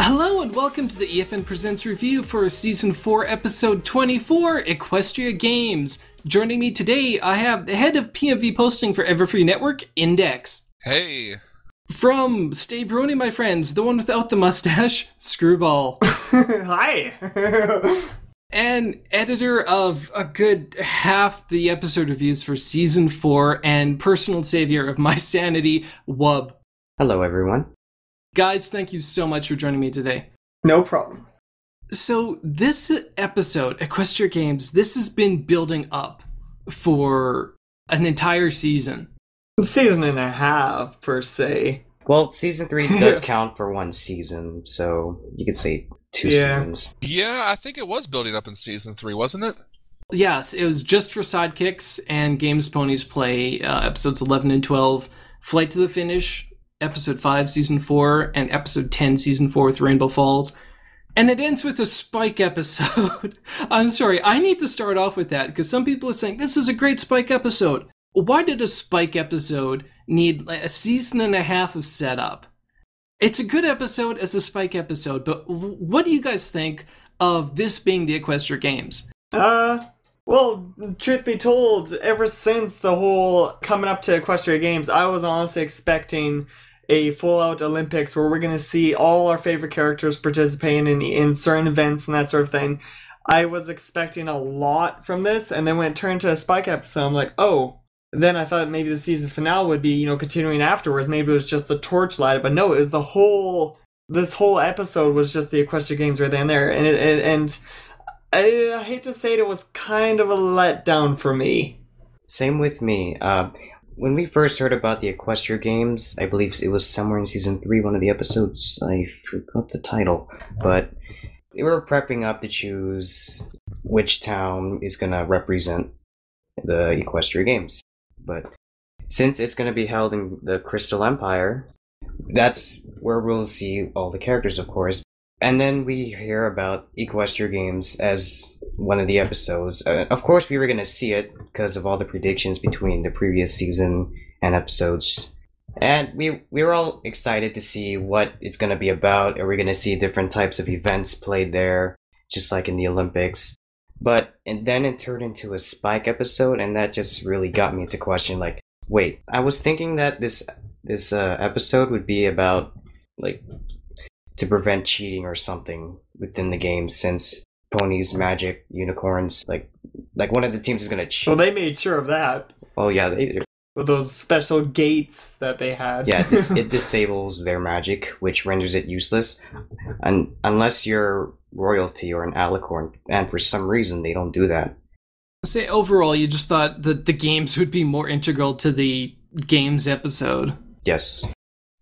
Hello and welcome to the EFN Presents review for Season 4, Episode 24, Equestria Games. Joining me today, I have the head of PMV posting for Everfree Network, Index. Hey. From Stay Brony, my friends, the one without the mustache, Screwball. Hi. And editor of a good half the episode reviews for Season 4 and personal savior of my sanity, Wub. Hello, everyone. Guys, thank you so much for joining me today. No problem. So this episode, Equestria Games, this has been building up for an entire season. Season and a half, per se. Well, Season 3 does count for one season, so you could say two seasons. Yeah, I think it was building up in Season 3, wasn't it? Yes, it was just for sidekicks and Games Ponies Play, episodes 11 and 12, Flight to the Finish, Episode 5, Season 4, and Episode 10, Season 4 with Rainbow Falls. And it ends with a Spike episode. I'm sorry, I need to start off with that, because some people are saying, this is a great Spike episode. Why did a Spike episode need a season and a half of setup? It's a good episode as a Spike episode, but what do you guys think of this being the Equestria Games? Well, truth be told, ever since the whole coming up to Equestria Games, I was honestly expecting a full-out Olympics where we're going to see all our favorite characters participating in certain events and that sort of thing. I was expecting a lot from this, and then when it turned to a Spike episode, I'm like, oh. Then I thought maybe the season finale would be, continuing afterwards. Maybe it was just the torch light, but no, it was this whole episode was just the Equestria Games right then and there. And I hate to say it was kind of a letdown for me. Same with me. When we first heard about the Equestria Games, I believe it was somewhere in Season 3, one of the episodes. I forgot the title. But they were prepping up to choose which town is going to represent the Equestria Games. But since it's going to be held in the Crystal Empire, that's where we'll see all the characters, of course. And then we hear about Equestria Games as one of the episodes. Of course, we were going to see it because of all the predictions between the previous season and episodes. And we were all excited to see what it's going to be about. Are we going to see different types of events played there, just like in the Olympics? And then it turned into a Spike episode, and that just really got me to question, like, wait, I was thinking that this episode would be about, like, to prevent cheating or something within the game, since ponies, magic, unicorns, like one of the teams is gonna cheat. Well, they made sure of that. Oh yeah, they do. With those special gates that they had. Yeah, it disables their magic, which renders it useless, unless you're royalty or an alicorn, and for some reason they don't do that. Say overall, you just thought that the games would be more integral to the games episode. Yes.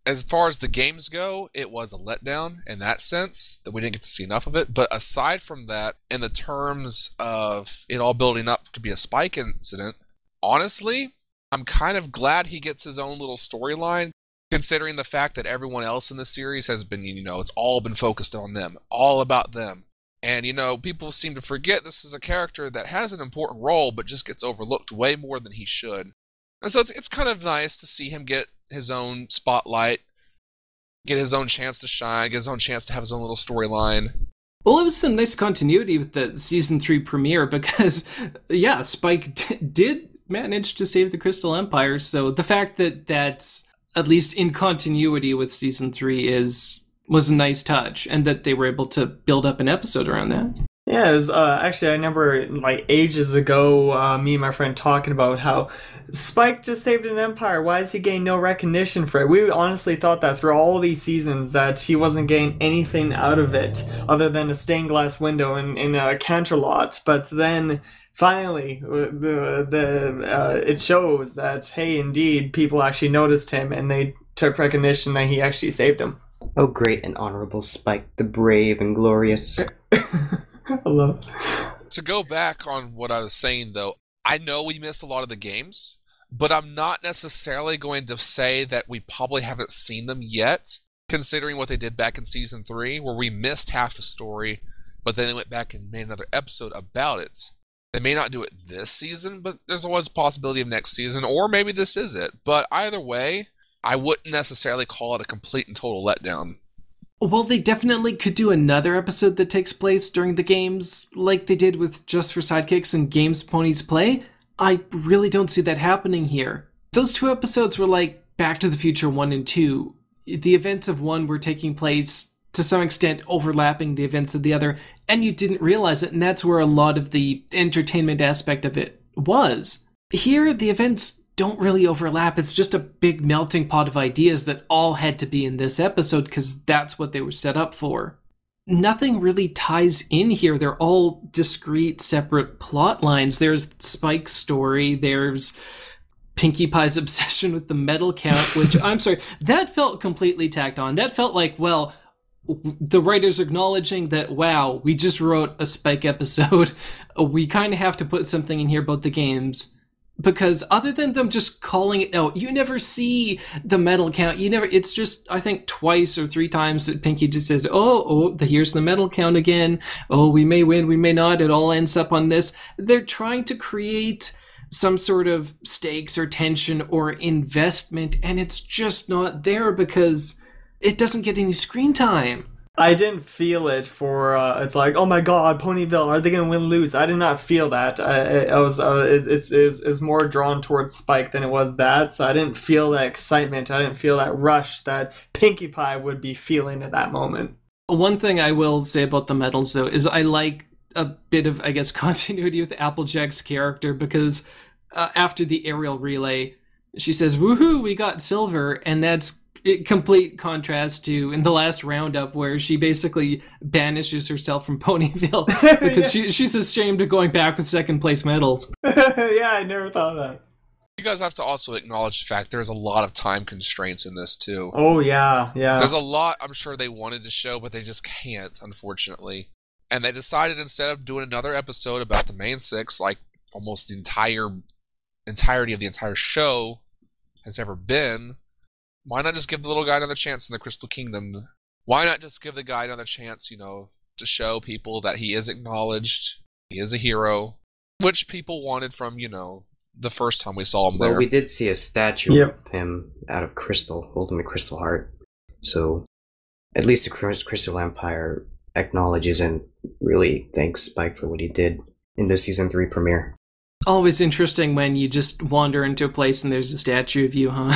As far as the games go, it was a letdown in that sense, that we didn't get to see enough of it. But aside from that, in the terms of it all building up to be a Spike incident, honestly, I'm kind of glad he gets his own little storyline, considering the fact that everyone else in the series has been, it's all been focused on them, all about them. And, people seem to forget this is a character that has an important role, but just gets overlooked way more than he should. And so it's kind of nice to see him get his own spotlight, get his own chance to shine, get his own chance to have his own little storyline. Well, it was some nice continuity with the Season 3 premiere because, yeah, Spike did manage to save the Crystal Empire, so the fact that that's at least in continuity with Season 3 was a nice touch, and that they were able to build up an episode around that. Yeah, it was, actually, I remember, ages ago, me and my friend talking about how Spike just saved an empire. Why is he getting no recognition for it? We honestly thought that through all these seasons that he wasn't getting anything out of it other than a stained glass window in a Canterlot. But then, finally, it shows that, hey, indeed, people actually noticed him and they took recognition that he actually saved him. Oh, great and honorable Spike, the brave and glorious. I love it. To go back on what I was saying, though, I know we missed a lot of the games, but I'm not necessarily going to say that we probably haven't seen them yet, considering what they did back in Season 3, where we missed half the story, but then they went back and made another episode about it. They may not do it this season, but there's always a possibility of next season, or maybe this is it. But either way, I wouldn't necessarily call it a complete and total letdown. Well, they definitely could do another episode that takes place during the games, like they did with Just for Sidekicks and Games Ponies Play. I really don't see that happening here. Those two episodes were like Back to the Future 1 and 2. The events of one were taking place to some extent overlapping the events of the other, and you didn't realize it, and that's where a lot of the entertainment aspect of it was. Here, the events don't really overlap. It's just a big melting pot of ideas that all had to be in this episode because that's what they were set up for. Nothing really ties in here. They're all discrete, separate plot lines. There's Spike's story, there's Pinkie Pie's obsession with the medal count, which, I'm sorry, that felt completely tacked on. That felt like, well, the writers acknowledging that, wow, we just wrote a Spike episode. We kind of have to put something in here about the games. Because other than them just calling it out, you never see the medal count. It's just, I think, twice or three times that Pinkie just says, here's the medal count again. Oh, we may win, we may not. It all ends up on this. They're trying to create some sort of stakes or tension or investment, and it's just not there because it doesn't get any screen time. I didn't feel it for, it's like, oh my god, Ponyville, are they going to win or lose? I did not feel that. It's more drawn towards Spike than it was that, so I didn't feel that excitement. I didn't feel that rush that Pinkie Pie would be feeling at that moment. One thing I will say about the medals, though, is I like a bit of, I guess, continuity with Applejack's character, because after the aerial relay, she says, woohoo, we got silver, and that's complete contrast to in the last roundup where she basically banishes herself from Ponyville because she's ashamed of going back with second place medals. Yeah, I never thought of that. You guys have to also acknowledge the fact there's a lot of time constraints in this too. Oh yeah. There's a lot I'm sure they wanted to show, but they just can't, unfortunately. And they decided instead of doing another episode about the main six, like almost the entirety of the entire show has ever been, why not just give the little guy another chance in the Crystal Kingdom? Why not just give the guy another chance, to show people that he is acknowledged, he is a hero, which people wanted from, the first time we saw him there. Well, we did see a statue of him out of crystal, holding the crystal heart. So, at least the Crystal Empire acknowledges and really thanks Spike for what he did in the Season 3 premiere. Always interesting when you just wander into a place and there's a statue of you, huh?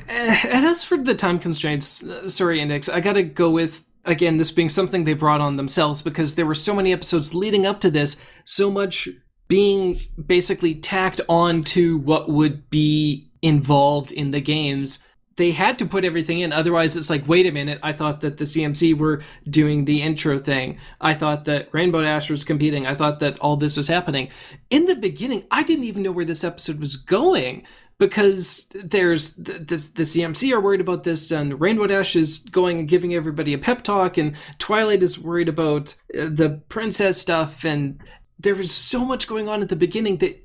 And as for the time constraints, sorry, Index, I gotta go with, again, this being something they brought on themselves because there were so many episodes leading up to this, so much being basically tacked on to what would be involved in the games. They had to put everything in, otherwise it's like, wait a minute, I thought that the CMC were doing the intro thing. I thought that Rainbow Dash was competing. I thought that all this was happening. In the beginning, I didn't even know where this episode was going. Because there's the CMC are worried about this, and Rainbow Dash is going and giving everybody a pep talk, and Twilight is worried about the princess stuff, and there was so much going on at the beginning that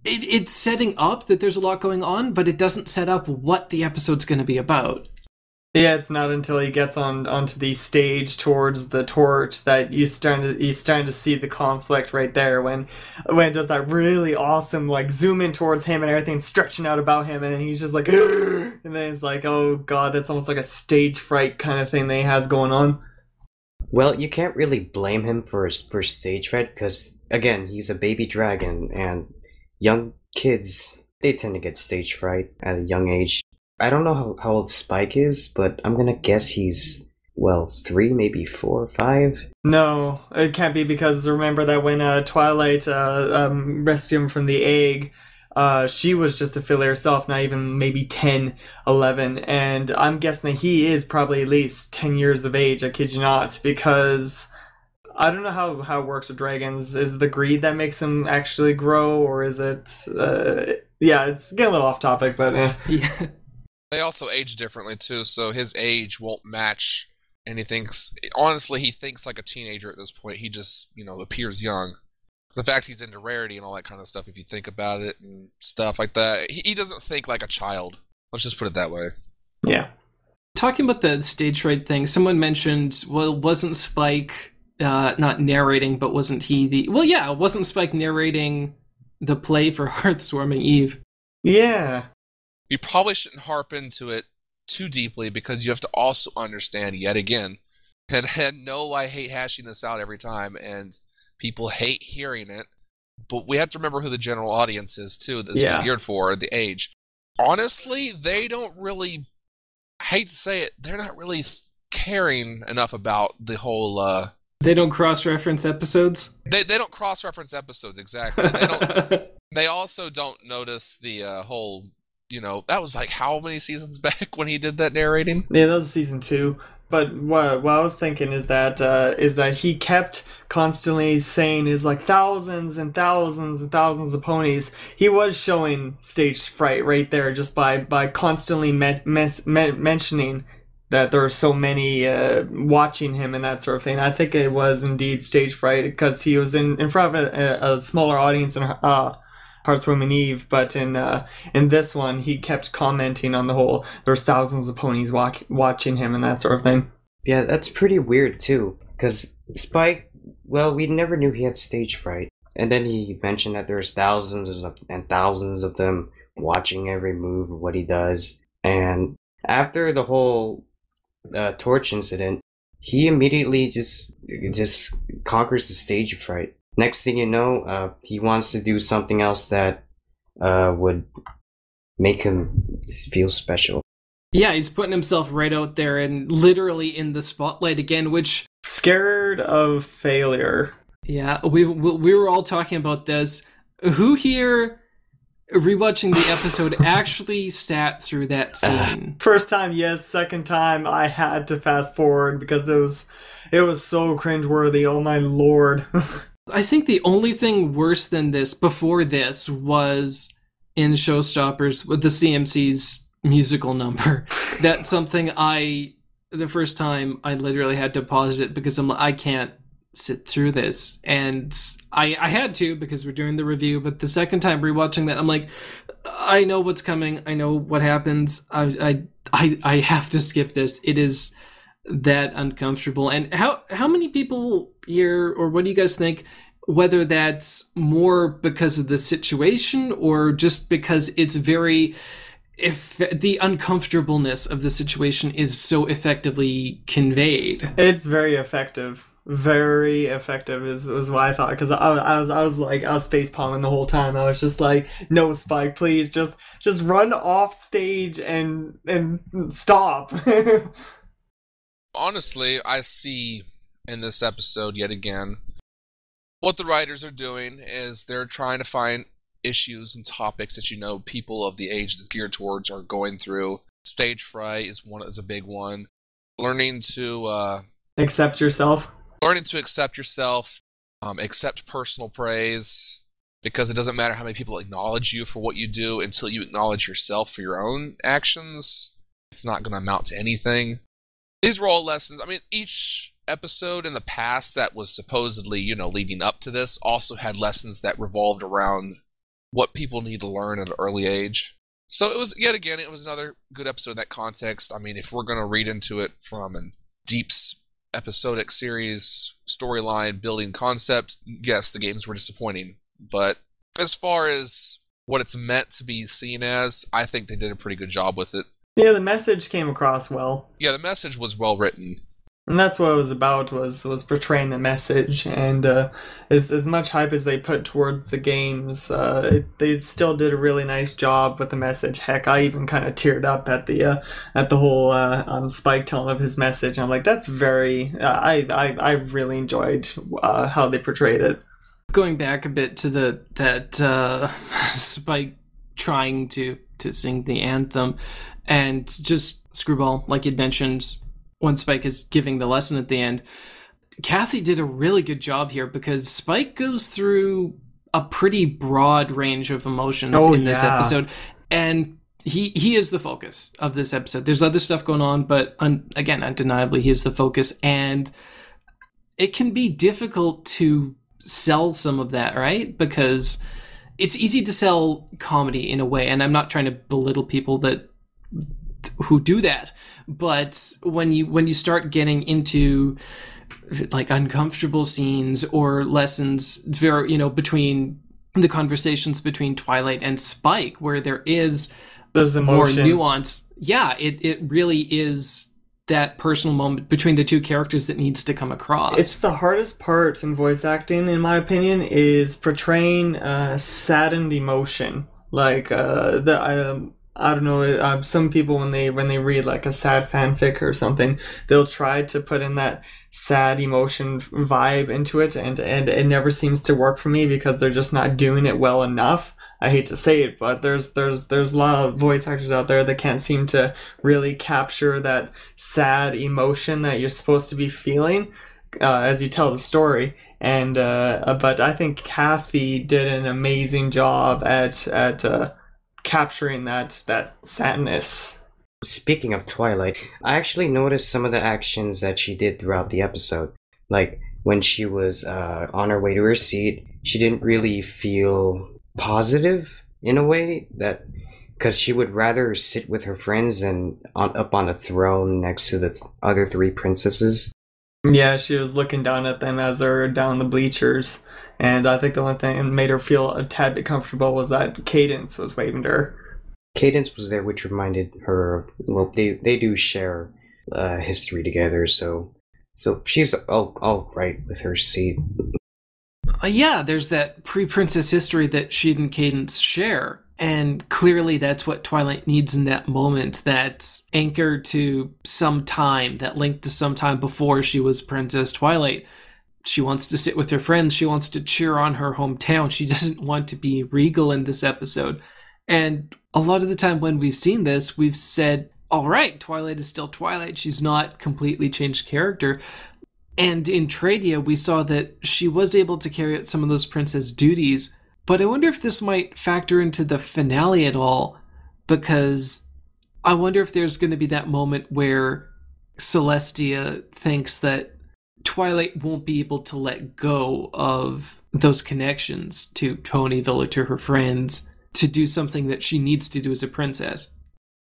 it's setting up that there's a lot going on, but it doesn't set up what the episode's going to be about. Yeah, it's not until he gets onto the stage towards the torch that you're starting to see the conflict right there when it does that really awesome zoom in towards him and everything's stretching out about him and then he's just like and then it's like, oh god, that's almost like a stage fright kind of thing that he has going on. Well, you can't really blame him for stage fright because again, he's a baby dragon and young kids, they tend to get stage fright at a young age. I don't know how old Spike is, but I'm gonna guess he's, 3, maybe 4 or 5. No, it can't be because remember that when Twilight rescued him from the egg, she was just a filly herself, not even maybe 10, 11, and I'm guessing that he is probably at least 10 years of age, I kid you not, because I don't know how it works with dragons. Is it the greed that makes them actually grow, or is it... it's getting a little off topic, but... Yeah. They also age differently, too, so his age won't match anything. Honestly, he thinks like a teenager at this point. He just, appears young. The fact he's into rarity and all that kind of stuff, if you think about it and stuff like that, he doesn't think like a child. Let's just put it that way. Yeah. Talking about the stage fright thing, someone mentioned, wasn't Spike not narrating, but wasn't he wasn't Spike narrating the play for Hearthswarming Eve? Yeah. You probably shouldn't harp into it too deeply because you have to also understand yet again, and no, I hate hashing this out every time, and people hate hearing it, but we have to remember who the general audience is too. This was geared for the age. Honestly, they don't really. I hate to say it, they're not really caring enough about the whole. They don't cross-reference episodes. They don't cross-reference episodes exactly. They don't. They also don't notice the whole. That was like how many seasons back when he did that narrating? Yeah, that was season 2. But what I was thinking is that he kept constantly saying is like thousands and thousands and thousands of ponies. He was showing stage fright right there just by constantly mentioning that there are so many watching him and that sort of thing. I think it was indeed stage fright because he was in front of a smaller audience in Heartswarming Eve, but in this one he kept commenting on the whole there's thousands of ponies watching him and that sort of thing. Yeah, that's pretty weird too, because Spike, well, we never knew he had stage fright, and then he mentioned that there's thousands and thousands of them watching every move of what he does, and after the whole torch incident, he immediately just conquers the stage fright. Next thing you know, he wants to do something else that would make him feel special. Yeah, he's putting himself right out there and literally in the spotlight again, which... Scared of failure. Yeah, we were all talking about this. Who here, rewatching the episode, actually sat through that scene? First time, yes. Second time, I had to fast forward because it was so cringeworthy. Oh my lord. I think the only thing worse than this before this was in Showstoppers with the CMC's musical number. That's something the first time I literally had to pause it because I can't sit through this. And I had to because we're doing the review, but the second time rewatching that, I'm like, I know what's coming. I know what happens. I have to skip this. It is that uncomfortable. And how many people here, or what do you guys think, whether that's more because of the situation or just because it's if the uncomfortableness of the situation is so effectively conveyed? It's very effective. Very effective is what I thought, because I was face palming the whole time. I was just like, no, Spike, please just run off stage and stop. Honestly, I see in this episode yet again what the writers are doing is they're trying to find issues and topics that people of the age that's geared towards are going through. Stage fright is a big one. Learning to accept yourself. Learning to accept yourself, accept personal praise, because it doesn't matter how many people acknowledge you for what you do until you acknowledge yourself for your own actions. It's not going to amount to anything. These were all lessons. I mean, each episode in the past that was supposedly, leading up to this also had lessons that revolved around what people need to learn at an early age. So it was, yet again, it was another good episode in that context. I mean, if we're going to read into it from a deep episodic series storyline building concept, yes, the games were disappointing. But as far as what it's meant to be seen as, I think they did a pretty good job with it. Yeah, the message came across well. Yeah, the message was well written. And that's what it was about, was portraying the message. And as much hype as they put towards the games, they still did a really nice job with the message. Heck, I even kind of teared up at the whole Spike telling of his message. And I'm like, that's very... I really enjoyed how they portrayed it. Going back a bit to that Spike trying to sing the anthem, and just Screwball, like you'd mentioned, when Spike is giving the lesson at the end, Kathy did a really good job here because Spike goes through a pretty broad range of emotions in this episode, and he is the focus of this episode. There's other stuff going on, but again, undeniably, he is the focus, and it can be difficult to sell some of that, right? Because it's easy to sell comedy in a way, and I'm not trying to belittle people who do that, but when you start getting into like uncomfortable scenes or lessons between the conversations between Twilight and Spike, where there is There's emotion. more nuance. Yeah, it really is that personal moment between the two characters that needs to come across. It's the hardest part in voice acting, in my opinion, is portraying saddened emotion. Like I don't know. Some people when they read like a sad fanfic or something, they'll try to put in that sad emotion vibe into it, and it never seems to work for me because they're just not doing it well enough. I hate to say it, but there's a lot of voice actors out there that can't seem to really capture that sad emotion that you're supposed to be feeling as you tell the story. And but I think Kathy did an amazing job at capturing that sadness. Speaking of Twilight, I actually noticed some of the actions that she did throughout the episode. Like, when she was on her way to her seat, she didn't really feel positive in a way, that because she would rather sit with her friends than up on a throne next to the other three princesses. Yeah, she was looking down at them as they're down the bleachers. And I think the one thing that made her feel a tad bit comfortable was that Cadence was waving to her. Cadence was there, which reminded her of, well, they do share history together, so she's all right with her seat. Yeah, there's that pre-princess history that she and Cadence share, and clearly that's what Twilight needs in that moment, that's anchored to some time, that linked to some time before she was Princess Twilight. She wants to sit with her friends, she wants to cheer on her hometown, she doesn't want to be regal in this episode. And a lot of the time when we've seen this, we've said, all right, Twilight is still Twilight, she's not completely changed character. And in Tradia, we saw that she was able to carry out some of those princess duties, but I wonder if this might factor into the finale at all, because I wonder if there's going to be that moment where Celestia thinks that Twilight won't be able to let go of those connections to Ponyville or to her friends to do something that she needs to do as a princess.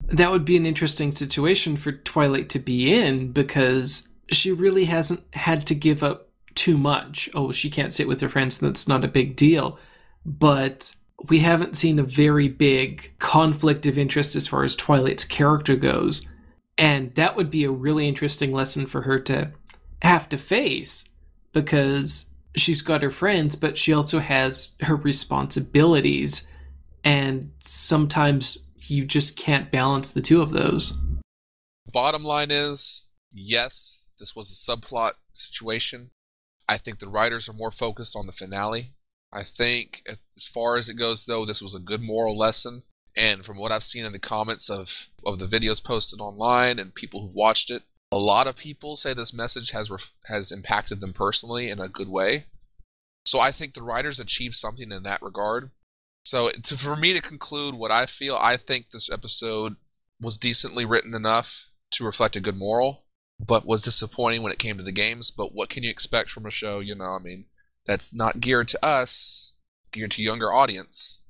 That would be an interesting situation for Twilight to be in, because she really hasn't had to give up too much. Oh, she can't sit with her friends, that's not a big deal. But we haven't seen a very big conflict of interest as far as Twilight's character goes. And that would be a really interesting lesson for her to have to face, because she's got her friends, but she also has her responsibilities. And sometimes you just can't balance the two of those. Bottom line is, yes, this was a subplot situation. I think the writers are more focused on the finale. I think, as far as it goes, though, this was a good moral lesson. And from what I've seen in the comments of the videos posted online and people who've watched it, a lot of people say this message has impacted them personally in a good way. So I think the writers achieved something in that regard. So for me to conclude what I feel, I think this episode was decently written enough to reflect a good moral, but was disappointing when it came to the games. But what can you expect from a show, I mean, that's not geared to us, geared to younger audience.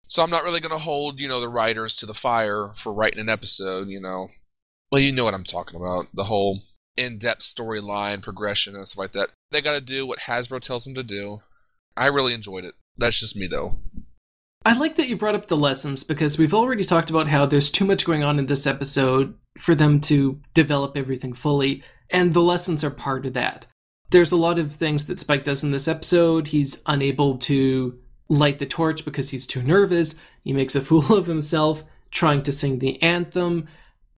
So I'm not really going to hold, the writers to the fire for writing an episode, Well, you know what I'm talking about. The whole in-depth storyline, progression, and stuff like that. They got to do what Hasbro tells them to do. I really enjoyed it. That's just me, though. I like that you brought up the lessons, because we've already talked about how there's too much going on in this episode for them to develop everything fully, and the lessons are part of that. There's a lot of things that Spike does in this episode. He's unable to light the torch because he's too nervous. He makes a fool of himself trying to sing the anthem.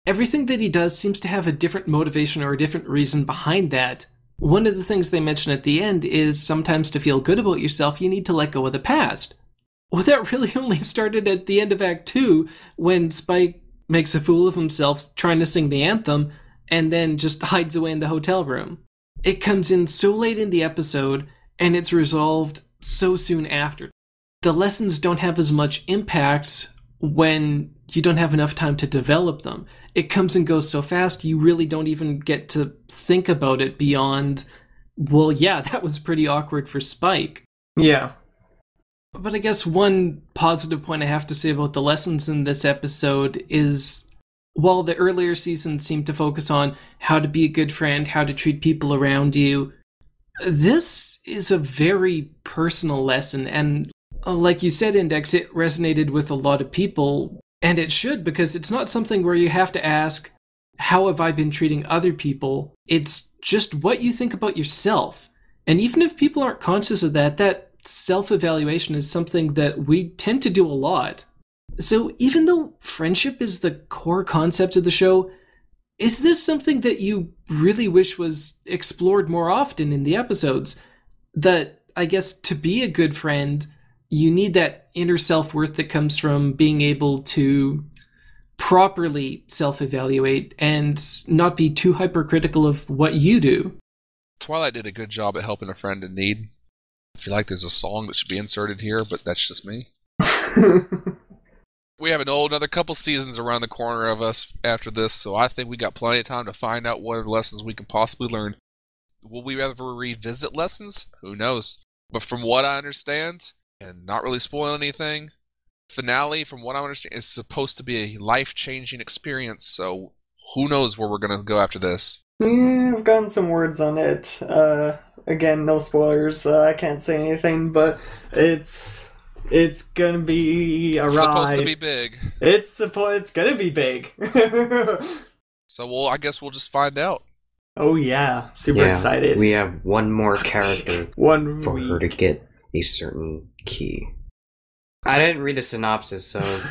Everything that he does seems to have a different motivation or a different reason behind that. One of the things they mention at the end is sometimes to feel good about yourself, you need to let go of the past. Well, that really only started at the end of Act 2, when Spike makes a fool of himself trying to sing the anthem and then just hides away in the hotel room. It comes in so late in the episode, and it's resolved so soon after. The lessons don't have as much impact when you don't have enough time to develop them. It comes and goes so fast, you really don't even get to think about it beyond, well, yeah, that was pretty awkward for Spike. Yeah. But I guess one positive point I have to say about the lessons in this episode is, while the earlier seasons seemed to focus on how to be a good friend, how to treat people around you, this is a very personal lesson, and like you said, Index, it resonated with a lot of people. And it should, because it's not something where you have to ask, how have I been treating other people? It's just what you think about yourself. And even if people aren't conscious of that, that self-evaluation is something that we tend to do a lot. So even though friendship is the core concept of the show, is this something that you really wish was explored more often in the episodes? That, I guess, to be a good friend, you need that inner self-worth that comes from being able to properly self-evaluate and not be too hypercritical of what you do. Twilight did a good job at helping a friend in need. I feel like there's a song that should be inserted here, but that's just me. We have another couple seasons around the corner of us after this, so I think we got plenty of time to find out what lessons we can possibly learn. Will we ever revisit lessons? Who knows? But from what I understand, and not really spoil anything, finale, from what I understand, is supposed to be a life-changing experience, so who knows where we're going to go after this. Yeah, I've gotten some words on it. Again, no spoilers. I can't say anything, but it's gonna be a ride. It's supposed to be big. It's gonna be big. So I guess we'll just find out. Oh yeah, super excited. We have one more character for her to get a certain key. I didn't read the synopsis, so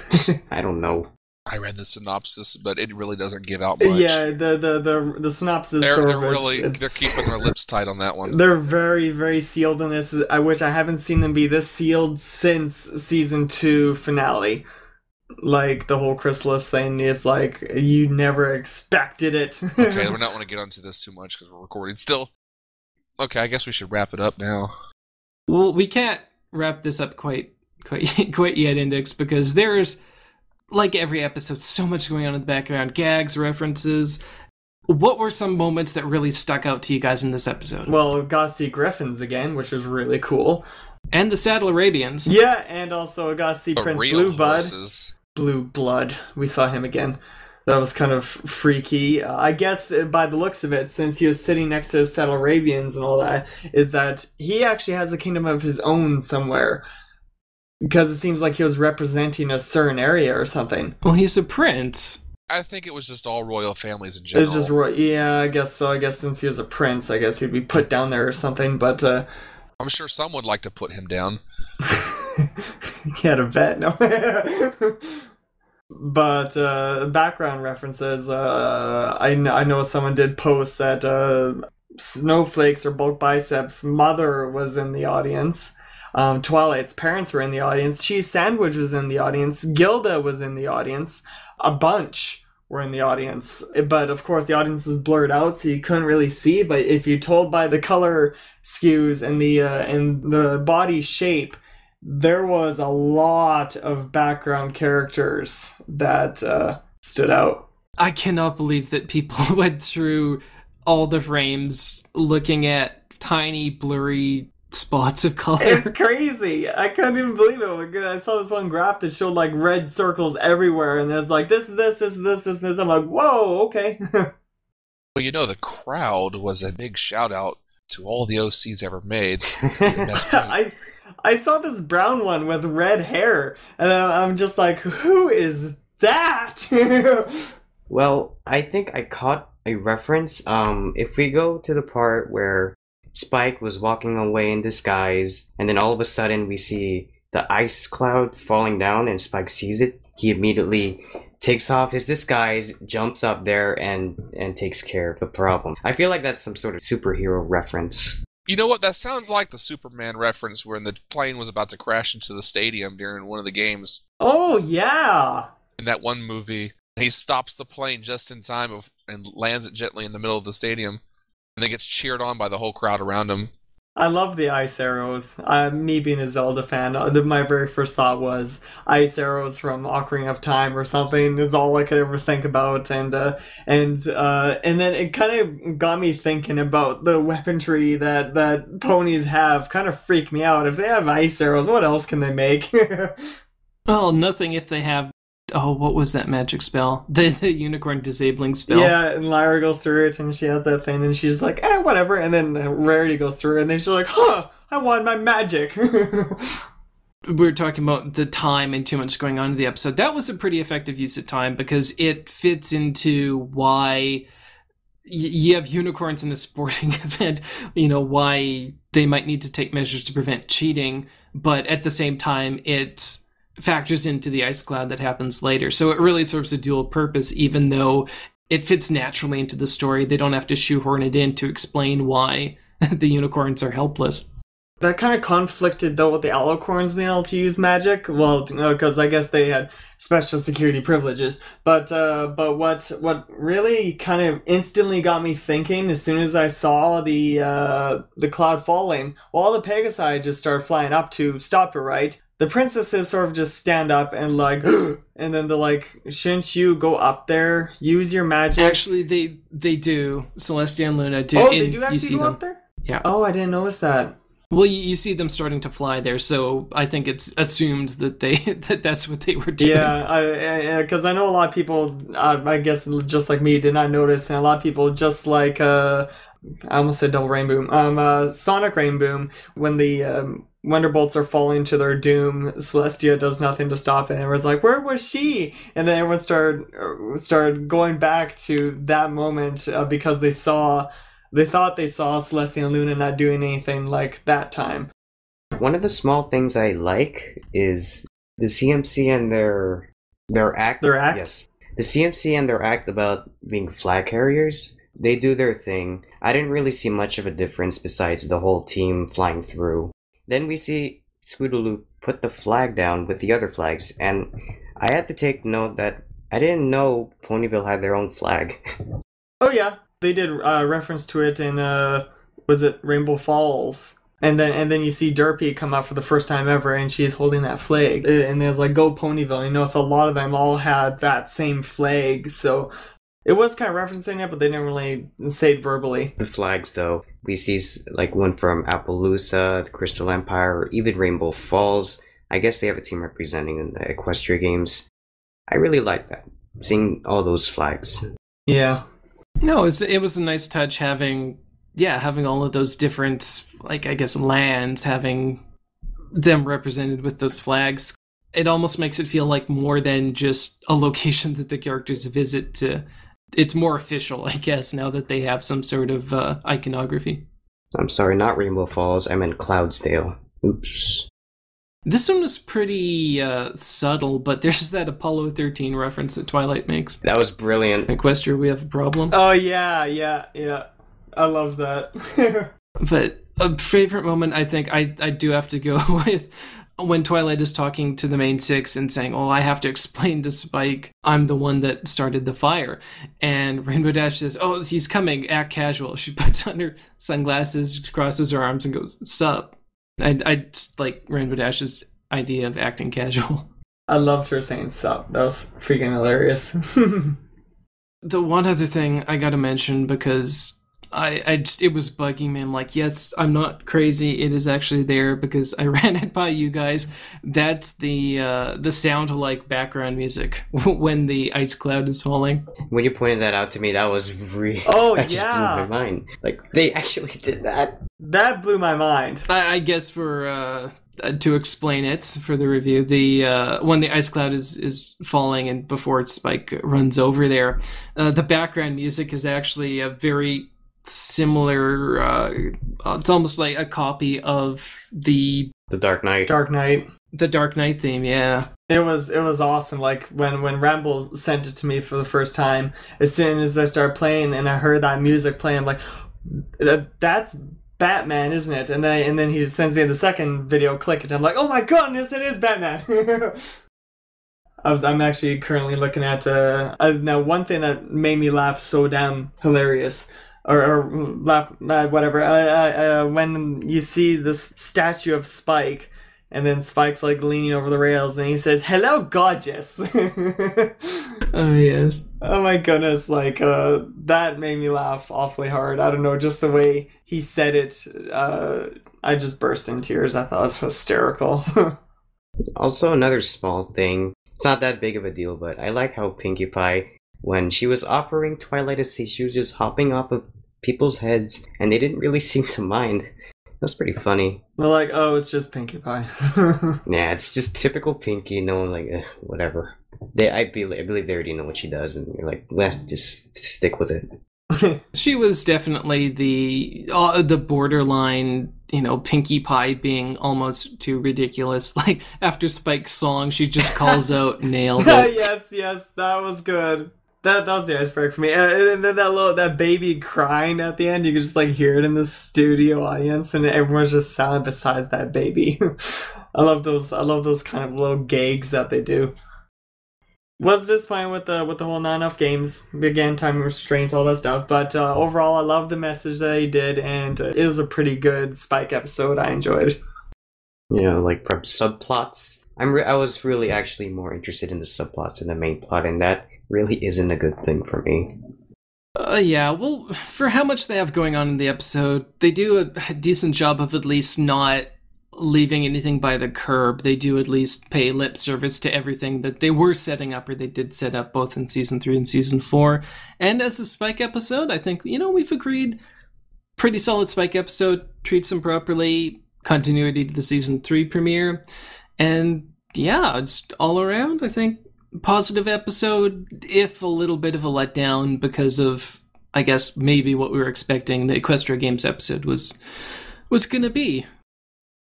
I don't know. I read the synopsis, but it really doesn't give out much. Yeah, the synopsis they're keeping their lips tight on that one. They're very, very sealed in this, which I haven't seen them be this sealed since season 2 finale. Like, the whole chrysalis thing is like, you never expected it. Okay, we're not going to get onto this too much because we're recording still. Okay, I guess we should wrap it up now. Well, we can't wrap this up quite yet, Index, because there's, like every episode, so much going on in the background. Gags, references. What were some moments that really stuck out to you guys in this episode? Well, got to see Griffins again, which was really cool. And the Saddle Arabians. Yeah, and also got to see Prince Blue horses. Blue Blood. We saw him again. That was kind of freaky. I guess by the looks of it, since he was sitting next to the Saddle Arabians and all that, is that he actually has a kingdom of his own somewhere. Because it seems like he was representing a certain area or something. Well, he's a prince. I think it was just all royal families in general. It's just yeah, I guess so. I guess since he was a prince, I guess he'd be put down there or something, but I'm sure some would like to put him down. He had a vet, no. But background references, I know someone did post that Snowflake's or Bulk Biceps' mother was in the audience. Twilight's parents were in the audience. Cheese Sandwich was in the audience. Gilda was in the audience. A bunch were in the audience. But of course the audience was blurred out, so you couldn't really see. But if you told by the color skews and the body shape, there was a lot of background characters that stood out. I cannot believe that people went through all the frames looking at tiny, blurry spots of color. It's crazy. I couldn't even believe it. I saw this one graph that showed like red circles everywhere, and it's like this is this. I'm like, whoa, okay. Well, the crowd was a big shout out to all the OCs ever made. I saw this brown one with red hair, and I'm just like, who is that? Well, I think I caught a reference. If we go to the part where Spike was walking away in disguise, and then all of a sudden we see the ice cloud falling down, and Spike sees it. He immediately takes off his disguise, jumps up there, and takes care of the problem. I feel like that's some sort of superhero reference. You know what? That sounds like the Superman reference when the plane was about to crash into the stadium during one of the games. Oh, yeah! In that one movie, he stops the plane just in time and lands it gently in the middle of the stadium. And then gets cheered on by the whole crowd around him. I love the ice arrows. Me being a Zelda fan, my very first thought was ice arrows from Ocarina of Time or something is all I could ever think about, and then it kind of got me thinking about the weaponry that ponies have. Kind of freak me out. If they have ice arrows, what else can they make? Well, nothing if they have. Oh, what was that magic spell? The unicorn disabling spell. Yeah, and Lyra goes through it, and she has that thing, and she's like, whatever. And then Rarity goes through it, and then she's like, I want my magic. we were talking about the time and too much going on in the episode. That was a pretty effective use of time because it fits into why you have unicorns in a sporting event, why they might need to take measures to prevent cheating, but at the same time, it factors into the ice cloud that happens later. So it really serves a dual purpose, even though it fits naturally into the story. They don't have to shoehorn it in to explain why the unicorns are helpless. That kind of conflicted, though, with the alicorns being able to use magic. Well, because I guess they had special security privileges. But what really kind of instantly got me thinking, as soon as I saw the cloud falling, all the Pegasi just started flying up to stop it, right? The princesses sort of just stand up and like, and then they're like, shouldn't you go up there, use your magic? Actually, they do. Celestia and Luna do. Oh, they do actually go up there? Yeah. Oh, I didn't notice that. Well, you see them starting to fly there, so I think it's assumed that that's what they were doing. Yeah, because I know a lot of people, I guess just like me, did not notice, and a lot of people just like, I almost said Double Rainboom, Sonic Rainboom, when the Wonderbolts are falling to their doom, Celestia does nothing to stop it, and everyone's like, where was she? And then everyone started going back to that moment because they thought they saw Celestia and Luna not doing anything like that time. One of the small things I like is the CMC and their act. Their act? Yes. The CMC and their act about being flag carriers. They do their thing. I didn't really see much of a difference besides the whole team flying through. Then we see Scootaloo put the flag down with the other flags, and I had to take note that I didn't know Ponyville had their own flag. Oh yeah. They did reference to it in was it Rainbow Falls, and then you see Derpy come out for the first time ever, and she's holding that flag, and there's like Go Ponyville. You notice a lot of them all had that same flag, so it was kind of referencing it, but they didn't really say it verbally. The flags, though, we see like one from Appaloosa, the Crystal Empire, or even Rainbow Falls. I guess they have a team representing in the Equestria Games. I really like that, seeing all those flags. Yeah. No, it was a nice touch having all of those different, like, I guess, lands, having them represented with those flags. It almost makes it feel like more than just a location that the characters visit to. It's more official, I guess, now that they have some sort of iconography. I'm sorry, not Rainbow Falls, I meant Cloudsdale. Oops. This one was pretty subtle, but there's that Apollo 13 reference that Twilight makes. That was brilliant. Equestria, we have a problem. Oh, yeah. I love that. But a favorite moment, I think, I do have to go with when Twilight is talking to the main six and saying, oh, I have to explain to Spike, I'm the one that started the fire. And Rainbow Dash says, oh, he's coming, act casual. She puts on her sunglasses, crosses her arms, and goes, sup. I just like Rainbow Dash's idea of acting casual. I loved her saying sup. That was freaking hilarious. The one other thing I gotta mention, because it was bugging me. I'm like, yes, I'm not crazy. It is actually there because I ran it by you guys. That's the sound like background music when the ice cloud is falling. When you pointed that out to me, that was really... Oh, that just blew my mind. Like, they actually did that? That blew my mind. I guess for... to explain it for the review, when the ice cloud is falling and before Spike runs over there, the background music is actually a very similar, it's almost like a copy of the Dark Knight. The Dark Knight theme, yeah. It was awesome. Like when Ramble sent it to me for the first time, as soon as I started playing and I heard that music playing, I'm like, that's Batman, isn't it? And then he just sends me the second video, click it, I'm like, oh my goodness, it is Batman. I'm actually currently looking at now one thing that made me laugh so damn hilarious, or laugh, whatever. When you see this statue of Spike, and then Spike's like leaning over the rails, and he says, "Hello, gorgeous." Oh yes. Oh my goodness! Like that made me laugh awfully hard. I don't know, just the way he said it. I just burst in tears. I thought it was hysterical. Also, another small thing. It's not that big of a deal, but I like how Pinkie Pie, when she was offering Twilight a seat, she was just hopping off of people's heads, and they didn't really seem to mind. That's pretty funny. They're like, oh, it's just Pinkie Pie. Nah, it's just typical Pinkie. No one like whatever. I believe they already know what she does, and you're like, well, just stick with it. She was definitely the borderline, Pinkie Pie being almost too ridiculous. Like, after Spike's song, she just calls out, nailed it. Yes, that was good. That was the iceberg for me. And then that baby crying at the end, you could just like hear it in the studio audience, and everyone's just silent besides that baby. I love those kind of little gags that they do. Was disappointed with the whole not enough games, again, time restraints, all that stuff. But overall, I love the message that he did, and it was a pretty good Spike episode. I enjoyed. Like subplots. I was really actually more interested in the subplots than the main plot, and that really isn't a good thing for me. Yeah, well, for how much they have going on in the episode, they do a decent job of at least not leaving anything by the curb. They do at least pay lip service to everything that they were setting up, or they did set up both in Season 3 and Season 4. And as a Spike episode, I think, we've agreed, pretty solid Spike episode, treats them properly, continuity to the Season 3 premiere. And yeah, just all around, I think, positive episode, if a little bit of a letdown because of, I guess, maybe what we were expecting the Equestria Games episode was going to be.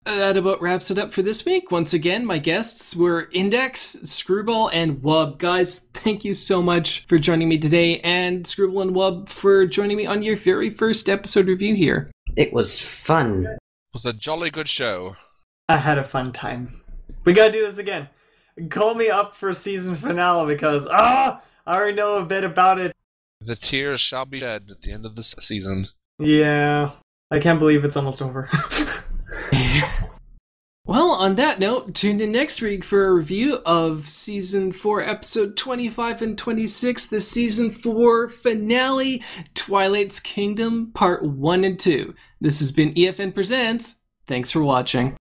That about wraps it up for this week. Once again, my guests were Index, Screwball, and Wub. Guys, thank you so much for joining me today, and Screwball and Wub for joining me on your very first episode review here. It was fun. It was a jolly good show. I had a fun time. We gotta do this again. Call me up for season finale because, I already know a bit about it. The tears shall be shed at the end of this season. Yeah, I can't believe it's almost over. Well, on that note, tune in next week for a review of Season 4, Episode 25 and 26, the Season 4 finale, Twilight's Kingdom, Part 1 and 2. This has been EFN Presents. Thanks for watching.